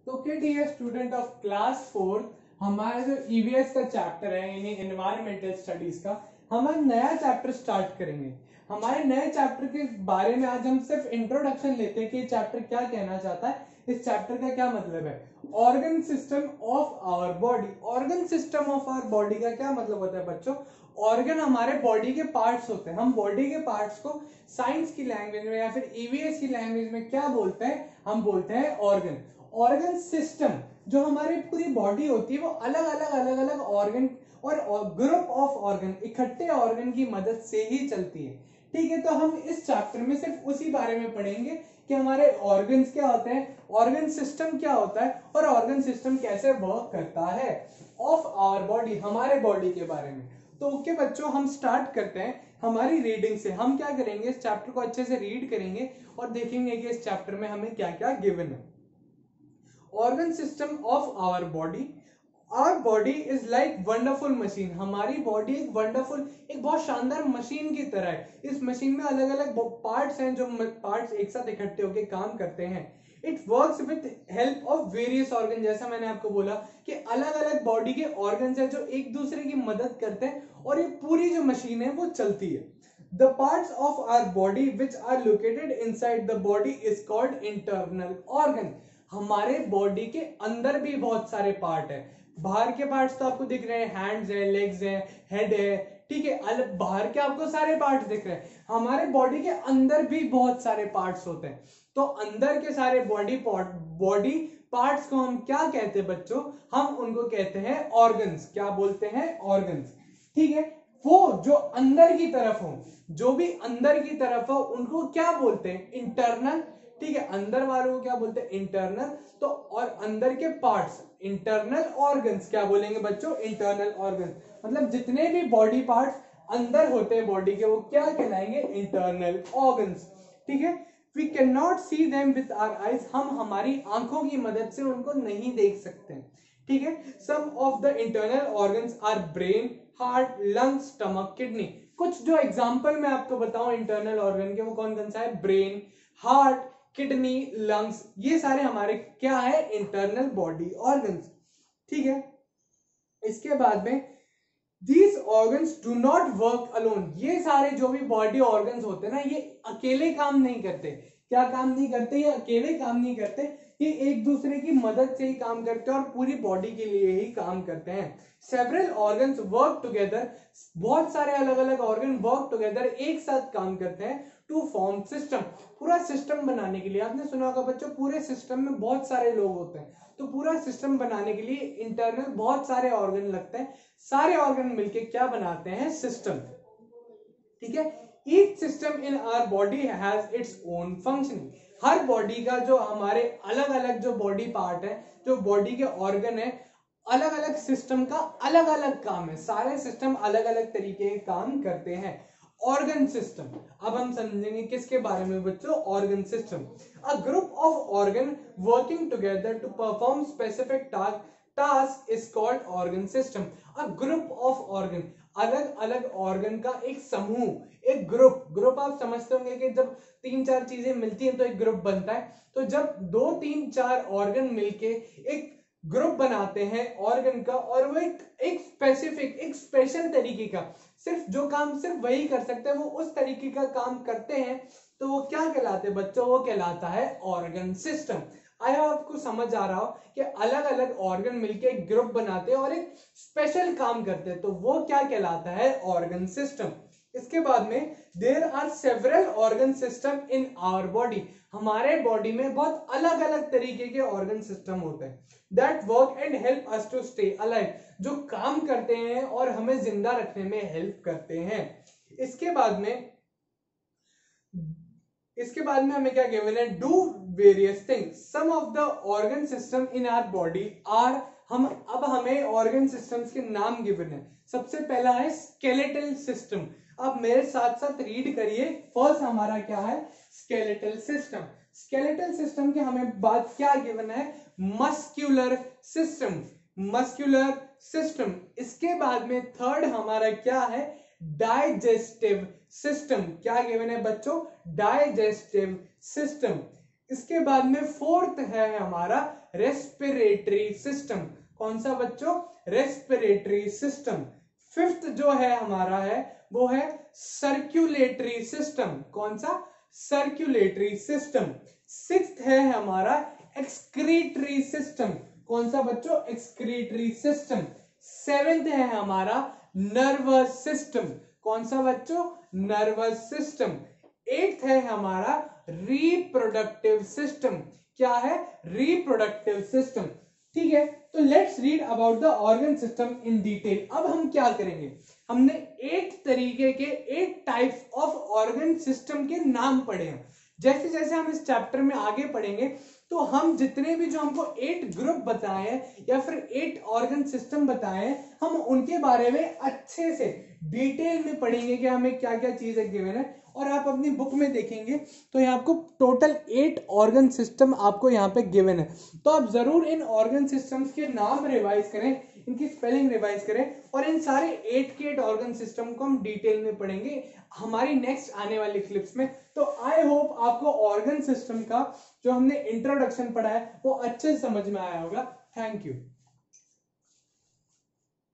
तो के dear student of class 4, हमारा जो ईवीएस का चैप्टर है यानी एनवायरमेंटल स्टडीज का, हम एक नया चैप्टर स्टार्ट करेंगे। हमारे नए चैप्टर के बारे में आज हम सिर्फ इंट्रोडक्शन लेते हैं कि चैप्टर क्या कहना चाहता है, इस चैप्टर का क्या मतलब है। Organ system of our body. Organ system of our body का क्या मतलब होता है बच्चों? ऑर्गन हमारे बॉडी के पार्ट्स होते हैं। हम बॉडी के पार्ट्स को साइंस की लैंग्वेज में या फिर ईवीएस की लैंग्वेज में क्या बोलते हैं? हम बोलते हैं ऑर्गन। ऑर्गन सिस्टम, जो हमारी पूरी बॉडी होती है वो अलग अलग ऑर्गन और ग्रुप ऑफ ऑर्गन, इकट्ठे ऑर्गन की मदद से ही चलती है। ठीक है, तो हम इस चैप्टर में सिर्फ उसी बारे में पढ़ेंगे कि हमारे ऑर्गन्स क्या होते हैं, ऑर्गन सिस्टम क्या होता है और ऑर्गन सिस्टम कैसे वर्क करता है ऑफ आवर बॉडी, हमारे बॉडी के बारे में। तो ओके बच्चों, हम स्टार्ट करते हैं हमारी रीडिंग से। हम क्या करेंगे, इस चैप्टर को अच्छे से रीड करेंगे और देखेंगे कि इस चैप्टर में हमें क्या क्या गिवन है। Organ system of our body. Our body is like wonderful machine. हमारी बॉडी एक वंडरफुल, एक बहुत शानदार मशीन की तरह है। इस मशीन में अलग अलग पार्ट्स हैं, जो पार्ट्स एक साथ इकट्ठे होकर काम करते हैं। It works with help of various organ. जैसा मैंने आपको बोला कि अलग अलग बॉडी के ऑर्गन्स हैं जो एक दूसरे की मदद करते हैं और ये पूरी जो मशीन है वो चलती है। The parts of our body which are located inside the body is called internal organ. हमारे बॉडी के अंदर भी बहुत सारे पार्ट है। बाहर के पार्ट्स तो आपको दिख रहे हैं, हैंड्स है, लेग्स है, हेड है, ठीक है, अलग बाहर के आपको सारे पार्ट्स दिख रहे हैं। हमारे बॉडी के अंदर भी बहुत सारे पार्ट्स होते हैं। तो अंदर के सारे बॉडी पार्ट्स को हम क्या कहते हैं बच्चों? हम उनको कहते हैं ऑर्गन्स। क्या बोलते हैं? ऑर्गन्स। ठीक है, वो जो अंदर की तरफ हो, जो भी अंदर की तरफ हो, उनको क्या बोलते हैं? इंटरनल। ठीक है, अंदर वालों को क्या बोलते हैं? इंटरनल। तो और अंदर के पार्ट्स इंटरनल ऑर्गन्स। क्या बोलेंगे बच्चों? Internal organs. मतलब जितने भी बॉडी पार्ट्स अंदर होते हैं बॉडी के, वो क्या कहलाएंगे? Internal organs. ठीक है, we can not see them with our eyes. हम हमारी आंखों की मदद से उनको नहीं देख सकते। ठीक है, some of the internal organs are brain, heart, lungs, stomach, kidney. कुछ जो एग्जांपल मैं आपको बताऊं इंटरनल ऑर्गन के, वो कौन कौन सा है? ब्रेन, हार्ट, किडनी, लंग्स, ये सारे हमारे क्या है? Internal body organs. ठीक है, इसके बाद में These organs do not work alone. ये सारे जो भी बॉडी ऑर्गन्स होते हैं ना, ये अकेले काम नहीं करते। क्या काम नहीं करते? ये अकेले काम नहीं करते, ये एक दूसरे की मदद से ही काम करते हैं और पूरी बॉडी के लिए ही काम करते हैं। Several organs work together. बहुत सारे अलग अलग ऑर्गन वर्क टुगेदर, एक साथ काम करते हैं टू फॉर्म सिस्टम। पूरा सिस्टम बनाने के लिए, आपने सुना होगा बच्चों, पूरे सिस्टम में बहुत सारे लोग होते हैं, तो पूरा सिस्टम बनाने के लिए इंटरनल बहुत सारे ऑर्गन लगते हैं। सारे ऑर्गन मिलके क्या बनाते हैं? सिस्टम। ठीक है, each system in our body has its own functioning. हर बॉडी का जो हमारे अलग अलग जो बॉडी पार्ट है, जो बॉडी के ऑर्गन है, अलग अलग सिस्टम का अलग अलग काम है। सारे सिस्टम अलग अलग तरीके के काम करते हैं। ऑर्गन सिस्टम, अब हम समझेंगे किसके बारे में बच्चों? Organ system. A group of organ working together to perform specific task is called organ system. A group of organ, अलग अलग ऑर्गन का एक समूह, एक ग्रुप आप समझते होंगे कि जब तीन चार चीजें मिलती हैं तो एक ग्रुप बनता है। तो जब दो तीन चार ऑर्गन मिलके एक ग्रुप बनाते हैं ऑर्गन का, और वो एक स्पेसिफिक, एक स्पेशल तरीके का, सिर्फ जो काम सिर्फ वही कर सकते हैं, वो उस तरीके का काम करते हैं, तो वो क्या कहलाते हैं बच्चों? वो कहलाता है ऑर्गन सिस्टम। आया आपको समझ आ रहा हो कि अलग अलग ऑर्गन मिलके एक ग्रुप बनाते हैं और एक स्पेशल काम करते हैं, तो वो क्या कहलाता है? Organ system. इसके बाद में there are several organ system in our body. हमारे बॉडी में बहुत अलग अलग तरीके के ऑर्गन सिस्टम होते हैं that work and help us to stay alive, जो काम करते हैं और हमें जिंदा रखने में हेल्प करते हैं। इसके बाद में हमें क्या गिवन है? Do various things. Some of the organ system in our body are, अब हमें ऑर्गन सिस्टम्स के नाम गिवन है। सबसे पहला है स्केलेटल सिस्टम। अब मेरे साथ साथ रीड करिए। फर्स्ट हमारा क्या है? Skeletal system. स्केलेटल सिस्टम के हमें बात क्या गिवन है? Muscular system, muscular system. इसके बाद में थर्ड हमारा क्या है? Digestive system. क्या गिवन है बच्चों? Digestive system. इसके बाद में फोर्थ है हमारा रेस्पिरेटरी सिस्टम। कौन सा बच्चों? Respiratory system. फिफ्थ जो है हमारा है वो है सर्कुलेटरी सिस्टम। कौन सा? Circulatory system. सिक्स्थ है हमारा एक्सक्रीटरी सिस्टम। कौन सा बच्चों? Excretory system. सेवेंथ है हमारा नर्वस सिस्टम। कौन सा बच्चों? Nervous system. एट्थ है हमारा रिप्रोडक्टिव सिस्टम। क्या है? Reproductive system. ठीक है, तो let's read about the organ system in detail. अब हम क्या करेंगे, हमने 8 तरीके के 8 टाइप्स ऑफ ऑर्गन सिस्टम के नाम पढ़े हैं। जैसे जैसे हम इस चैप्टर में आगे पढ़ेंगे तो हम जितने भी जो हमको 8 ग्रुप बताए हैं या फिर 8 ऑर्गन सिस्टम बताए हैं, हम उनके बारे में अच्छे से डिटेल में पढ़ेंगे कि हमें क्या क्या चीजें गिवन है। और आप अपनी बुक में देखेंगे तो यहाँ आपको टोटल 8 ऑर्गन सिस्टम आपको यहाँ पे गिवन है। तो आप जरूर इन ऑर्गन सिस्टम्स के नाम रिवाइज करें, इनकी स्पेलिंग रिवाइज करें, और इन सारे 8 के 8 ऑर्गन सिस्टम को हम डिटेल में पढ़ेंगे हमारी नेक्स्ट आने वाली क्लिप्स में। तो आई होप आपको ऑर्गन सिस्टम का जो हमने इंट्रोडक्शन पढ़ा है वो अच्छे से समझ में आया होगा। Thank you.